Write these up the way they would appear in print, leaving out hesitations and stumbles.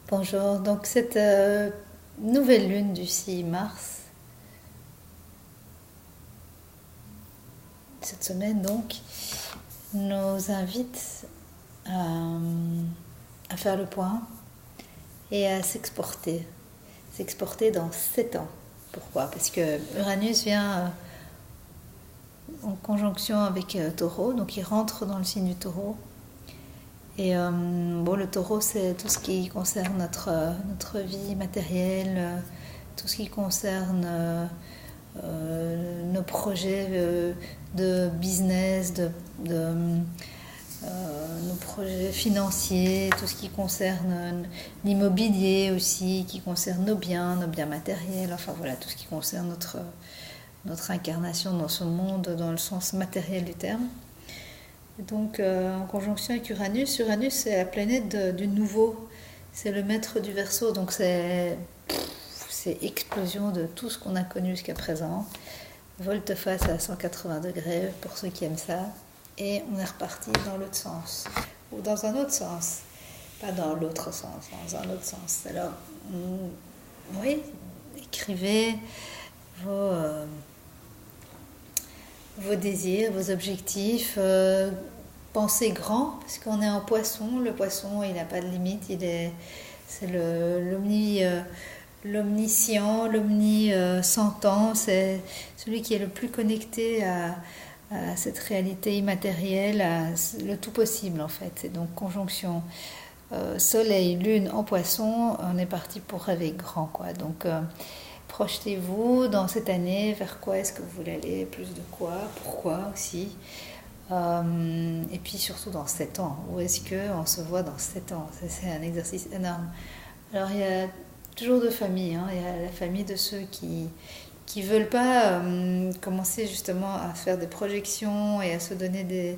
Bonjour, donc cette nouvelle lune du 6 mars, cette semaine donc, nous invite à faire le point et à s'exporter. S'exporter dans 7 ans. Pourquoi? Parce que Uranus vient en conjonction avec Taureau, donc il rentre dans le signe du Taureau. Et bon, le Taureau, c'est tout ce qui concerne notre vie matérielle, tout ce qui concerne nos projets de business, nos projets financiers, tout ce qui concerne l'immobilier aussi, qui concerne nos biens matériels, enfin voilà, tout ce qui concerne notre incarnation dans ce monde dans le sens matériel du terme. Et donc en conjonction avec Uranus, Uranus c'est la planète du nouveau, c'est le maître du Verseau, donc c'est explosion de tout ce qu'on a connu jusqu'à présent. Volte-face à 180 degrés pour ceux qui aiment ça. Et on est reparti dans l'autre sens. Ou dans un autre sens. Pas dans l'autre sens, dans un autre sens. Alors, oui, écrivez vos désirs, vos objectifs. Pensez grand, parce qu'on est en poisson. Le poisson, il n'a pas de limite. C'est l'omniscient, l'omni-sentant, c'est celui qui est le plus connecté à cette réalité immatérielle, à le tout possible en fait. C'est donc conjonction Soleil, Lune en Poisson, on est parti pour rêver grand quoi. Donc projetez-vous dans cette année, vers quoi est-ce que vous voulez aller, plus de quoi, pourquoi aussi. Et puis surtout dans 7 ans, où est-ce qu'on se voit dans 7 ans? C'est un exercice énorme. Alors il y a toujours deux familles, hein. Il y a la famille de ceux qui veulent pas commencer justement à faire des projections et à se donner des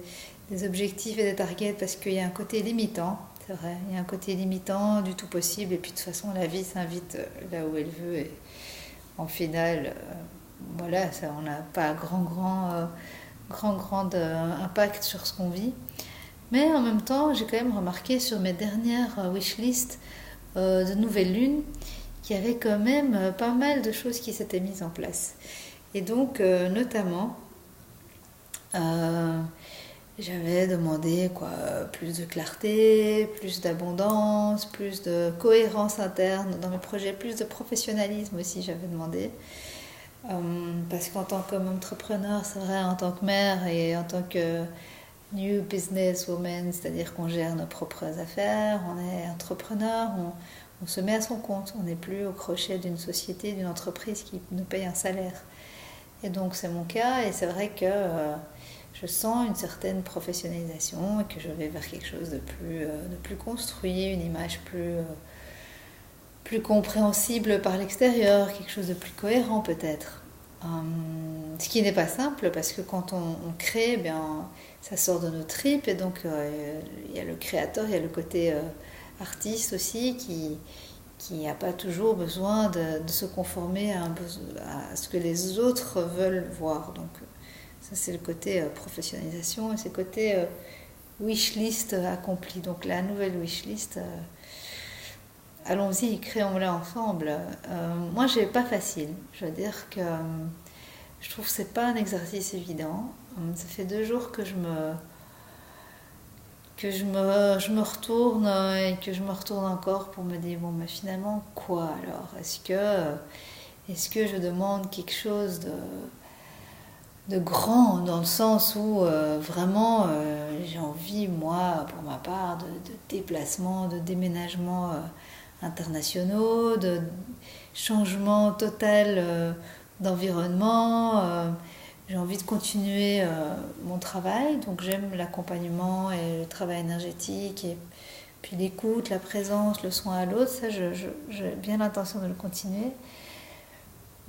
objectifs et des targets parce qu'il y a un côté limitant, c'est vrai, il y a un côté limitant du tout possible et puis de toute façon la vie s'invite là où elle veut et en final, voilà, ça, on n'a pas grand impact sur ce qu'on vit. Mais en même temps, j'ai quand même remarqué sur mes dernières wishlists de nouvelle lune qu'il y avait quand même pas mal de choses qui s'étaient mises en place. Et donc, notamment, euh, j'avais demandé quoi, plus de clarté, plus d'abondance, plus de cohérence interne dans mes projets, plus de professionnalisme aussi, j'avais demandé. Parce qu'en tant qu'entrepreneur, c'est vrai, en tant que mère et en tant que new business woman, c'est-à-dire qu'on gère nos propres affaires, on est entrepreneur, on se met à son compte, on n'est plus au crochet d'une société, d'une entreprise qui nous paye un salaire. Et donc c'est mon cas et c'est vrai que je sens une certaine professionnalisation et que je vais vers quelque chose de plus construit, une image plus compréhensible par l'extérieur, quelque chose de plus cohérent peut-être. Ce qui n'est pas simple parce que quand on crée, eh bien, ça sort de nos tripes et donc il y a le créateur, il y a le côté artiste aussi qui n'a pas toujours besoin de se conformer à ce que les autres veulent voir. Donc ça c'est le côté professionnalisation et c'est le côté wishlist accompli. Donc la nouvelle wishlist, allons-y, créons-la ensemble. Moi j'ai pas facile. Je veux dire que je trouve que c'est pas un exercice évident. Ça fait 2 jours je me retourne et que je me retourne encore pour me dire bon mais finalement quoi alors est-ce que je demande quelque chose de grand dans le sens où vraiment j'ai envie moi pour ma part de déplacements, de déménagements internationaux, de changement total d'environnement. J'ai envie de continuer mon travail, donc j'aime l'accompagnement et le travail énergétique, et puis l'écoute, la présence, le soin à l'autre, ça j'ai bien l'intention de le continuer.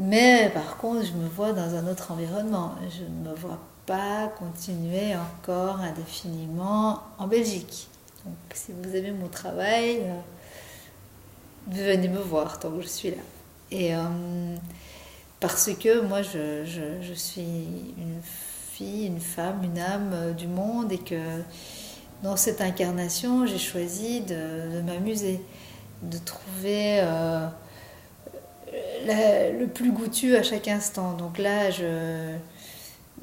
Mais par contre, je me vois dans un autre environnement. Je ne me vois pas continuer encore indéfiniment en Belgique. Donc si vous aimez mon travail, venez me voir tant que je suis là. Et parce que moi, je suis une fille, une femme, une âme du monde et que dans cette incarnation, j'ai choisi de m'amuser. de trouver le plus goûtu à chaque instant. Donc là,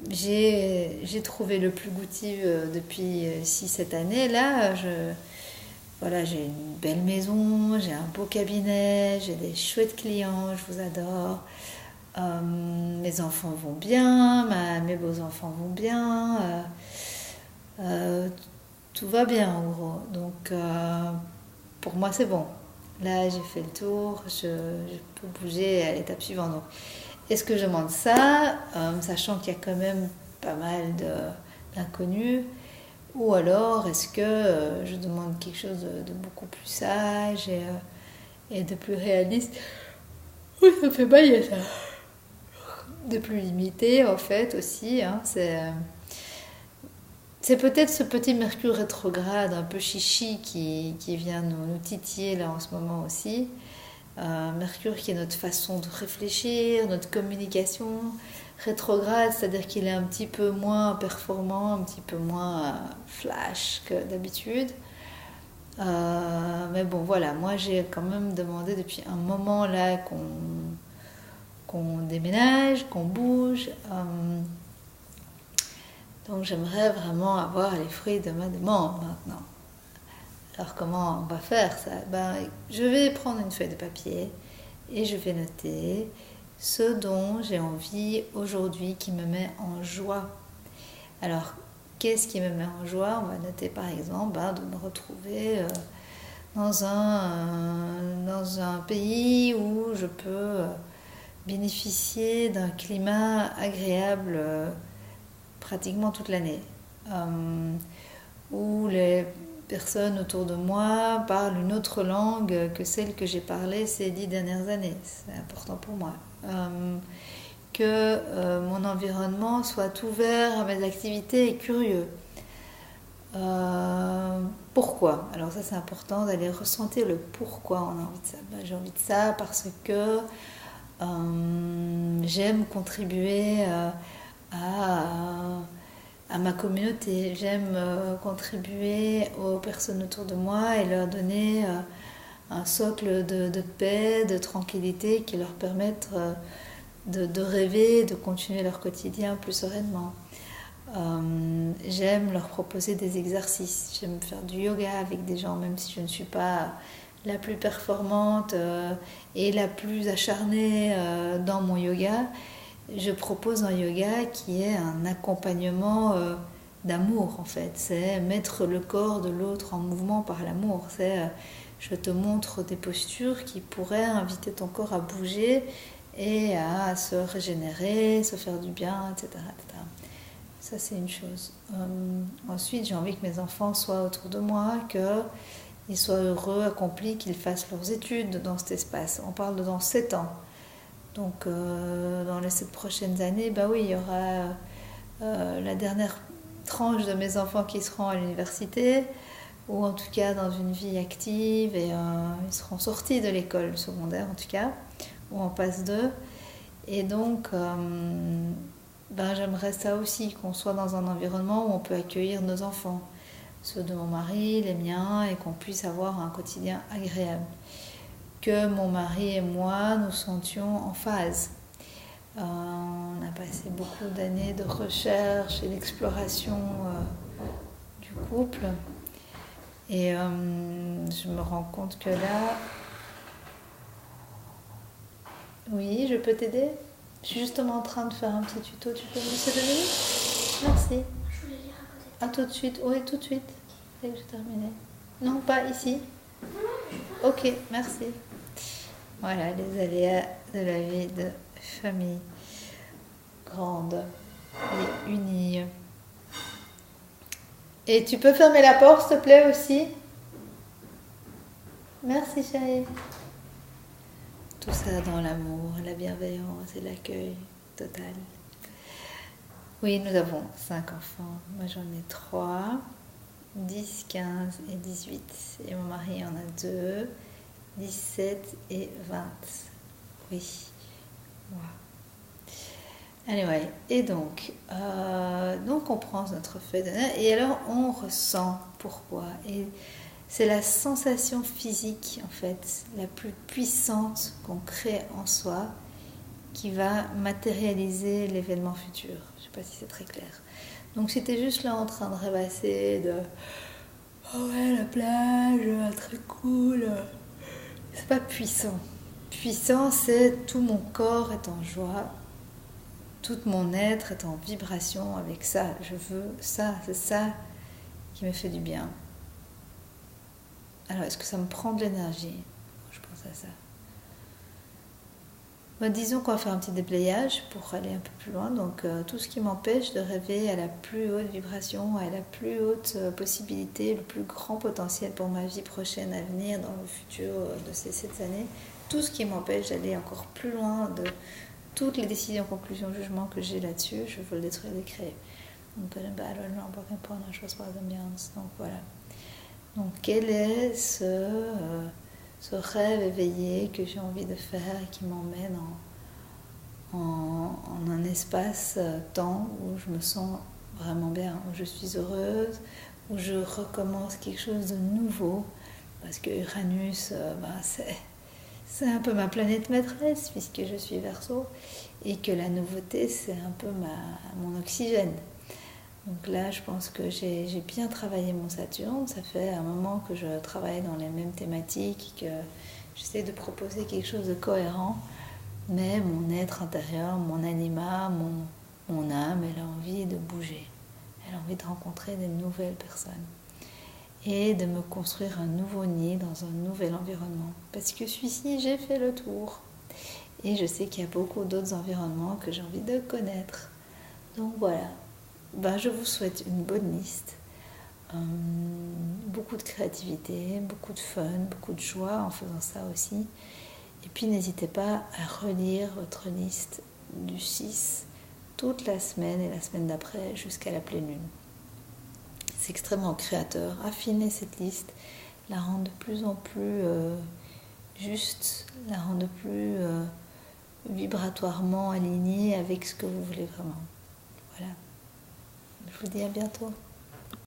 j'ai trouvé le plus goûtu depuis 6-7 années. Là, voilà, j'ai une belle maison, j'ai un beau cabinet, j'ai des chouettes clients, je vous adore. Mes enfants vont bien, mes beaux-enfants vont bien. Tout va bien en gros. Donc pour moi c'est bon. Là j'ai fait le tour, je peux bouger à l'étape suivante. Donc, est-ce que je demande ça, sachant qu'il y a quand même pas mal d'inconnus, ou alors est-ce que je demande quelque chose de beaucoup plus sage et de plus réaliste? Oui, ça fait bailler ça. De plus limité en fait aussi. Hein, c'est peut-être ce petit Mercure rétrograde un peu chichi qui vient nous titiller là en ce moment aussi. Mercure qui est notre façon de réfléchir, notre communication. Rétrograde, c'est-à-dire qu'il est un petit peu moins performant, un petit peu moins flash que d'habitude. Mais bon voilà, moi j'ai quand même demandé depuis un moment là qu'on déménage, qu'on bouge. Donc j'aimerais vraiment avoir les fruits de ma demande maintenant. Alors comment on va faire ça? Je vais prendre une feuille de papier et je vais noter ce dont j'ai envie aujourd'hui qui me met en joie. Alors qu'est-ce qui me met en joie? On va noter par exemple de me retrouver dans un pays où je peux bénéficier d'un climat agréable pratiquement toute l'année, où les personnes autour de moi parlent une autre langue que celle que j'ai parlée ces 10 dernières années. C'est important pour moi. Que mon environnement soit ouvert à mes activités et curieux. Pourquoi? Alors ça c'est important d'aller ressentir le pourquoi on a envie de ça. J'ai envie de ça parce que j'aime contribuer à ma communauté, j'aime contribuer aux personnes autour de moi et leur donner un socle de paix, de tranquillité qui leur permettent de rêver, de continuer leur quotidien plus sereinement. J'aime leur proposer des exercices, j'aime faire du yoga avec des gens, même si je ne suis pas la plus performante et la plus acharnée dans mon yoga. Je propose un yoga qui est un accompagnement d'amour en fait. C'est mettre le corps de l'autre en mouvement par l'amour. C'est je te montre des postures qui pourraient inviter ton corps à bouger et à se régénérer, se faire du bien, etc. etc. Ça c'est une chose. Ensuite j'ai envie que mes enfants soient autour de moi, qu'ils soient heureux, accomplis, qu'ils fassent leurs études dans cet espace. On parle de dans 7 ans. Donc dans les 7 prochaines années, oui, il y aura la dernière tranche de mes enfants qui seront à l'université, ou en tout cas dans une vie active, et ils seront sortis de l'école secondaire en tout cas, ou en passe 2. Et donc j'aimerais ça aussi, qu'on soit dans un environnement où on peut accueillir nos enfants, ceux de mon mari, les miens, et qu'on puisse avoir un quotidien agréable. Que mon mari et moi nous sentions en phase. On a passé beaucoup d'années de recherche et d'exploration du couple. Et je me rends compte que là... Oui, je peux t'aider? Je suis justement en train de faire un petit tuto. Tu peux me laisser 2 minutes? Merci. Je voulais lire à côté. Ah, tout de suite. Oui, tout de suite. Dès que j'ai terminé. Non, pas ici. Ok, merci. Voilà, les aléas de la vie de famille grande et unie. Et tu peux fermer la porte, s'il te plaît, aussi? Merci, chérie. Tout ça dans l'amour, la bienveillance et l'accueil total. Oui, nous avons 5 enfants. Moi, j'en ai 3, 10, 15 et 18. Et mon mari en a 2. 17 et 20. Oui. Wow. Anyway, et donc on prend notre feuille de notes et alors on ressent pourquoi. Et C'est la sensation physique, en fait, la plus puissante qu'on crée en soi qui va matérialiser l'événement futur. Je ne sais pas si c'est très clair. Donc si tu es juste là en train de rêvasser de « Oh ouais, la plage, très cool », c'est pas puissant. Puissant, c'est tout mon corps est en joie, tout mon être est en vibration avec ça. Je veux ça, c'est ça qui me fait du bien. Alors, est-ce que ça me prend de l'énergie? Je pense à ça. Ben, disons qu'on va faire un petit déblayage pour aller un peu plus loin. Donc, tout ce qui m'empêche de rêver à la plus haute vibration, à la plus haute possibilité, le plus grand potentiel pour ma vie prochaine à venir, dans le futur de ces 7 années, tout ce qui m'empêche d'aller encore plus loin de toutes les décisions, conclusions, jugements que j'ai là-dessus, je veux le détruire et le créer. Donc voilà. Donc quel est ce rêve éveillé que j'ai envie de faire et qui m'emmène en un espace-temps où je me sens vraiment bien, où je suis heureuse, où je recommence quelque chose de nouveau, parce que Uranus, c'est un peu ma planète maîtresse puisque je suis Verseau, et que la nouveauté c'est un peu mon oxygène. Donc là, je pense que j'ai bien travaillé mon Saturne. Ça fait un moment que je travaille dans les mêmes thématiques, que j'essaie de proposer quelque chose de cohérent. Mais mon être intérieur, mon anima, mon âme, elle a envie de bouger. Elle a envie de rencontrer des nouvelles personnes. Et de me construire un nouveau nid dans un nouvel environnement. Parce que celui-ci, j'ai fait le tour. Et je sais qu'il y a beaucoup d'autres environnements que j'ai envie de connaître. Donc voilà. Je vous souhaite une bonne liste, beaucoup de créativité, beaucoup de fun, beaucoup de joie en faisant ça aussi. Et puis n'hésitez pas à relire votre liste du 6 toute la semaine et la semaine d'après jusqu'à la pleine lune. C'est extrêmement créateur. Affinez cette liste, la rendre de plus en plus juste, la rendre de plus vibratoirement alignée avec ce que vous voulez vraiment. Voilà. Je vous dis à bientôt.